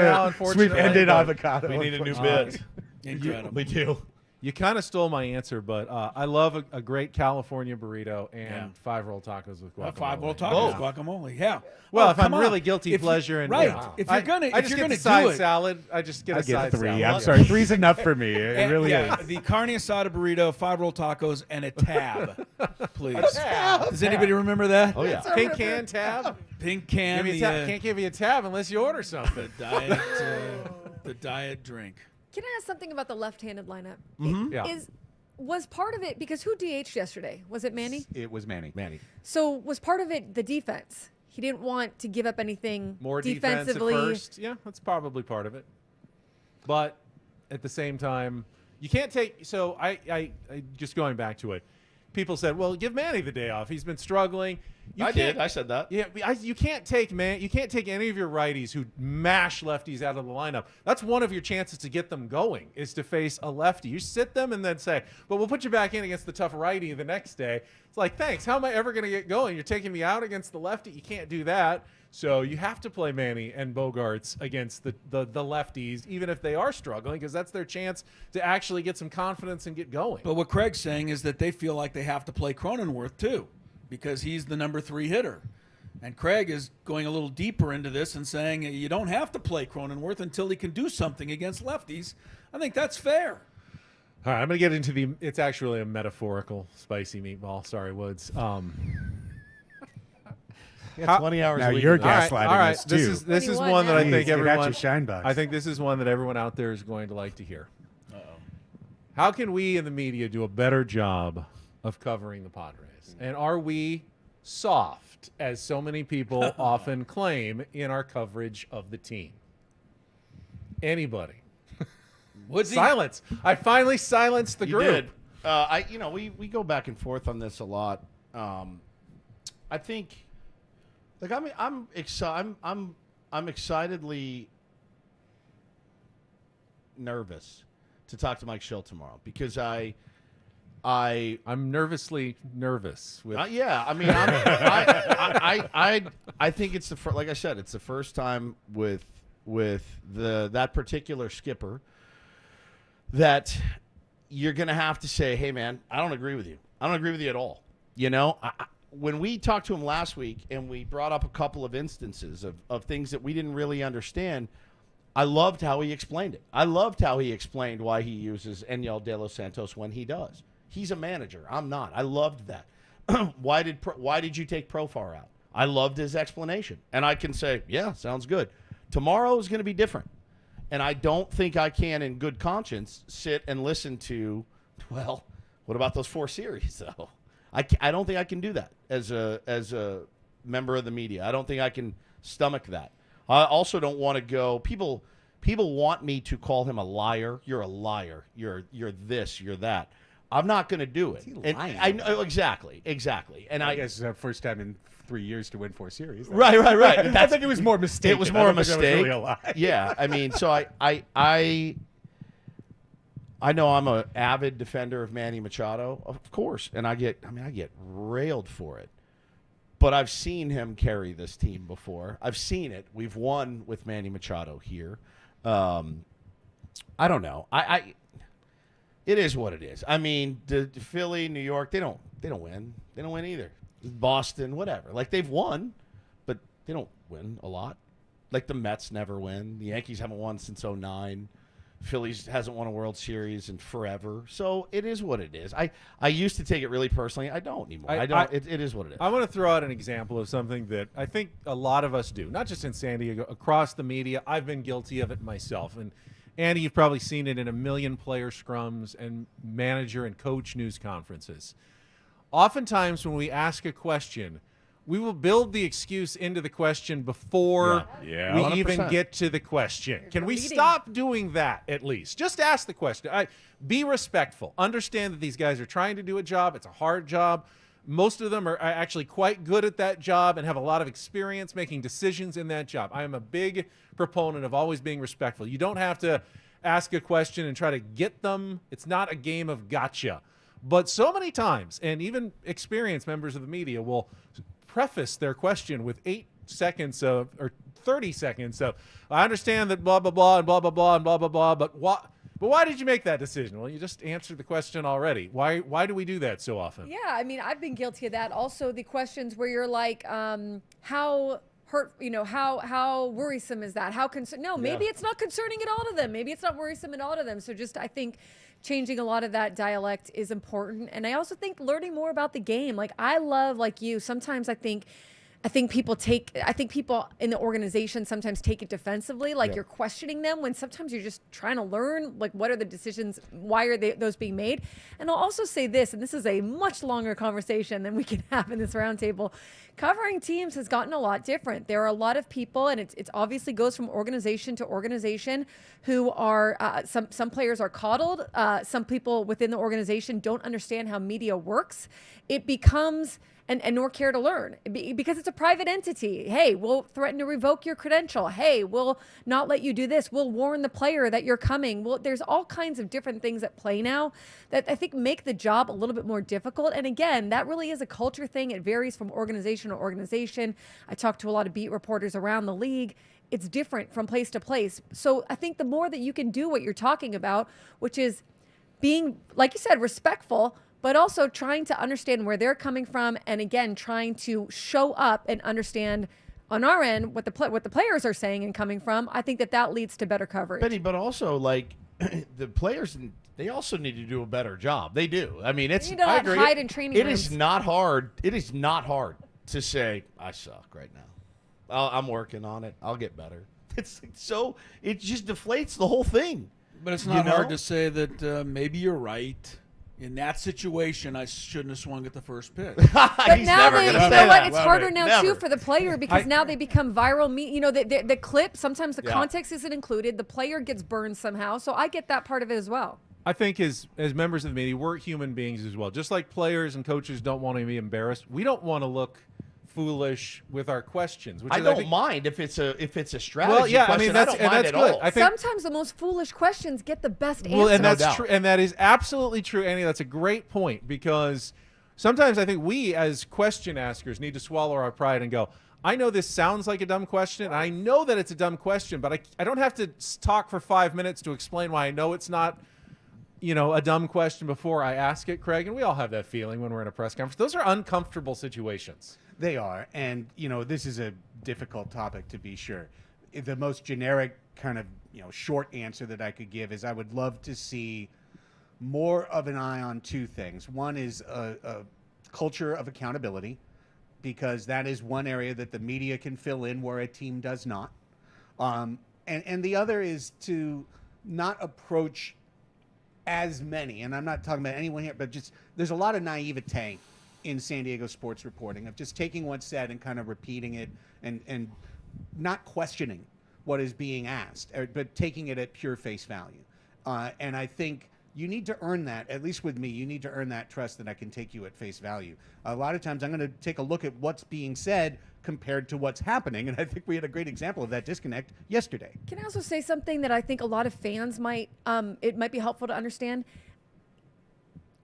ended avocado. We need a new bit. Incredible. We do. You kind of stole my answer, but I love a great California burrito and 5 rolled tacos with guacamole. 5 rolled tacos, guacamole. Yeah. Well, Oh, if I'm come on. really guilty pleasure, and right, if you're gonna, I just get the side salad. I just get a side 3. salad. I'm sorry, 3's enough for me. It really is. The carne asada burrito, 5 rolled tacos, and a tab, please. Does anybody remember that? Oh yeah. Pink can tab. Pink can. Give me a tab. Can't give you a tab unless you order something. The diet drink. Can I ask something about the left-handed lineup? Yeah. Was part of it, because who DH'd yesterday? Was it Manny? It was Manny. So was part of it the defense? He didn't want to give up anything More defense at defensively. first. Yeah, that's probably part of it. But at the same time, you can't take. So I just going back to it. People said, "Well, give Manny the day off. He's been struggling." I did. I said that. Yeah, you can't take You can't take any of your righties who mash lefties out of the lineup. That's one of your chances to get them going, is to face a lefty. You sit them and then say, "But we'll put you back in against the tough righty the next day." It's like, thanks. How am I ever going to get going? You're taking me out against the lefty. You can't do that. So you have to play Manny and Bogarts against the lefties, even if they are struggling, because that's their chance to actually get some confidence and get going. But what Craig's saying is that they feel like they have to play Cronenworth too, because he's the number 3 hitter. And Craig is going a little deeper into this and saying you don't have to play Cronenworth until he can do something against lefties. I think that's fair. All right, I'm going to get into it's actually a metaphorical spicy meatball. Sorry, Woods. 20 hours Now a week. you're of that. gaslighting All right, us, too. This is Anyone one that I Please, think get out everyone. your shine box. I think this is one that everyone out there is going to like to hear. How can we in the media do a better job of covering the Padres? And are we soft, as so many people often claim in our coverage of the team? Anybody? Silence. I finally silenced the You group. did. We go back and forth on this a lot. I think, like, I'm excitedly nervous to talk to Mike Shildt tomorrow, because I'm nervously nervous. With I mean, I think it's like I said, it's the first time with that particular skipper that you're going to have to say, hey, man, I don't agree with you. I don't agree with you at all. You know, when we talked to him last week and we brought up a couple of instances of things that we didn't really understand, I loved how he explained it. I loved how he explained why he uses Enyel De Los Santos when he does. He's a manager. I'm not. I loved that. Why did you take Profar out? I loved his explanation. And I can say, yeah, sounds good. Tomorrow is going to be different. And I don't think I can, in good conscience, sit and listen to, well, what about those 4 series, though? I don't think I can do that as a member of the media. I don't think I can stomach that. I also don't want to go. People want me to call him a liar. You're a liar. You're this. You're that. I'm not going to do it. Lying? I know exactly. And I guess it's our first time in 3 years to win 4 series. Right. I think it was more mistake. It was more a mistake. Really a lie. Yeah, I mean, so I know I'm an avid defender of Manny Machado, of course, and I get railed for it. But I've seen him carry this team before. I've seen it. We've won with Manny Machado here. I don't know. It is what it is. I mean, the Philly, New York, they don't win. They don't win either. Boston, whatever. Like, they've won, but they don't win a lot. Like, the Mets never win. The Yankees haven't won since 2009. Phillies hasn't won a World Series in forever. So it is what it is. I used to take it really personally. I don't anymore. It is what it is. I want to throw out an example of something that I think a lot of us do, not just in San Diego, across the media. I've been guilty of it myself. And Andy, you've probably seen it in a million player scrums and manager and coach news conferences. Oftentimes when we ask a question, we will build the excuse into the question before we 100%. even get to the question. Can we stop doing that at least? Just ask the question. Be respectful. Understand that these guys are trying to do a job. It's a hard job. Most of them are actually quite good at that job and have a lot of experience making decisions in that job. I am a big proponent of always being respectful. You don't have to ask a question and try to get them. It's not a game of gotcha. But so many times, and even experienced members of the media will preface their question with 8 seconds of, or 30 seconds of, I understand that blah, blah, blah, and blah, blah, blah, and blah, blah, blah, but why did you make that decision? Well, you just answered the question already. Why do we do that so often? Yeah, I mean, I've been guilty of that. Also, the questions where you're like, how hurt, how worrisome is that? Maybe it's not concerning at all to them. Maybe it's not worrisome at all to them. So just, I think changing a lot of that dialect is important. And I also think learning more about the game. Like, I love, like you, sometimes I think people in the organization sometimes take it defensively, like you're questioning them, when sometimes you're just trying to learn, like, what are the decisions, why are those being made? And I'll also say this, and this is a much longer conversation than we can have in this roundtable. Covering teams has gotten a lot different. There are a lot of people, and it's obviously goes from organization to organization, who are some players are coddled. Some people within the organization don't understand how media works. It becomes and nor care to learn because it's a private entity. Hey, we'll threaten to revoke your credential. Hey, we'll not let you do this. We'll warn the player that you're coming. Well, there's all kinds of different things at play now that I think make the job a little bit more difficult. And again, that really is a culture thing. It varies from organization to organization. I talk to a lot of beat reporters around the league. It's different from place to place. So I think the more that you can do what you're talking about, which is being, like you said, respectful, but also trying to understand where they're coming from, and again, trying to show up and understand on our end what the players are saying and coming from. I think that leads to better coverage. Benny, but also, like, the players, they also need to do a better job. They do. I mean, it's, I agree. Hide in training rooms. It is not hard. It is not hard to say, I suck right now. I'm working on it. I'll get better. It's so, it just deflates the whole thing. But it's not hard to say that maybe you're right. In that situation, I shouldn't have swung at the first pitch. But now it's harder now too for the player, because now they become viral. The clip, sometimes the context isn't included. The player gets burned somehow. So I get that part of it as well. I think as members of the media, we're human beings as well. Just like players and coaches don't want to be embarrassed, we don't want to look foolish with our questions. Which I don't mind if it's a strategy. Well, yeah, question. I mean that's good. All. I think sometimes the most foolish questions get the best answers. Well, and that's true, and that is absolutely true, Andy. That's a great point, because sometimes I think we as question askers need to swallow our pride and go, I know this sounds like a dumb question, and I know that it's a dumb question, but I don't have to talk for 5 minutes to explain why I know it's not, a dumb question before I ask it, Craig. And we all have that feeling when we're in a press conference. Those are uncomfortable situations. They are. And, this is a difficult topic, to be sure. the most generic kind of short answer that I could give is I would love to see more of an eye on two things. One is a culture of accountability, because that is one area that the media can fill in where a team does not. And the other is to not approach as many, and I'm not talking about anyone here, but just there's a lot of naivete in San Diego sports reporting of just taking what's said and kind of repeating it and not questioning what is being asked, but taking it at pure face value. And I think you need to earn that, at least with me, you need to earn that trust that I can take you at face value. A lot of times I'm going to take a look at what's being said compared to what's happening, and I think we had a great example of that disconnect yesterday. Can I also say something that I think a lot of fans might be helpful to understand?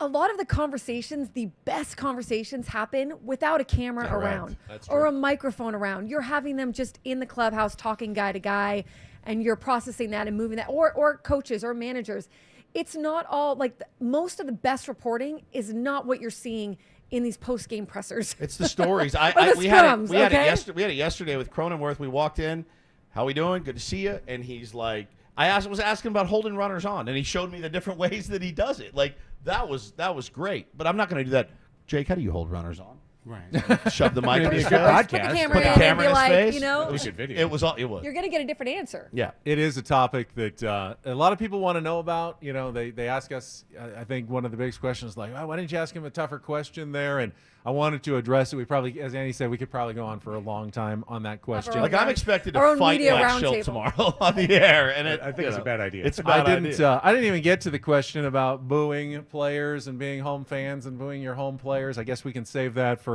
A lot of the conversations, the best conversations, happen without a camera around or a microphone around. You're having them just in the clubhouse talking guy to guy, and you're processing that and moving that, or coaches or managers. It's not all most of the best reporting is not what you're seeing in these post-game pressers. It's the stories. We had it yesterday with Cronenworth. We walked in, how we doing? Good to see you. And he's like, was asking about holding runners on, and he showed me the different ways that he does it. That was great. But I'm not going to do that. Jake, how do you hold runners on? Right. Shove the mic in his Put the camera in face. It was good video. It was. You're going to get a different answer. Yeah. It is a topic that a lot of people want to know about. They ask us, I think one of the biggest questions is why didn't you ask him a tougher question there? And I wanted to address it. We probably, as Andy said, we could probably go on for a long time on that question. I'm expected to fight Shildt tomorrow on the air, and I think it's a bad idea. It's a bad idea. I didn't even get to the question about booing players and being home fans and booing your home players. I guess we can save that for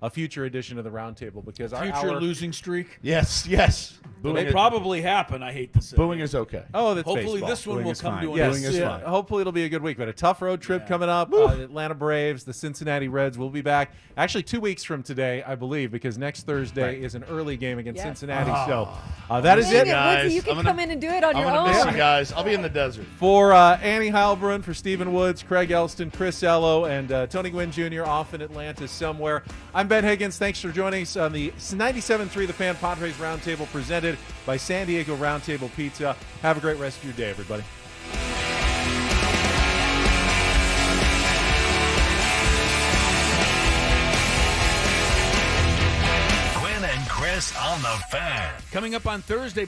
a future edition of the Roundtable, because our losing streak. Yes. They probably happen. I hate to say. Booing is okay. Oh, that's hopefully baseball. This one will come to an end. Booing is fine. Hopefully it'll be a good week. But a tough road trip coming up. Atlanta Braves, the Cincinnati Reds will be back. Actually, 2 weeks from today, I believe, because next Thursday is an early game against Cincinnati. So that is it. Guys, you can come in and do it on your own. I'm gonna miss you guys. I'll be in the desert. For Annie Heilbrunn, for Stephen Woods, Craig Elston, Chris Ello, and Tony Gwynn Jr. off in Atlanta somewhere. I'm Ben Higgins. Thanks for joining us on the 97.3 The Fan Padres Roundtable, presented by San Diego Roundtable Pizza. Have a great rest of your day, everybody. Gwynn and Chris on the Fan. Coming up on Thursday,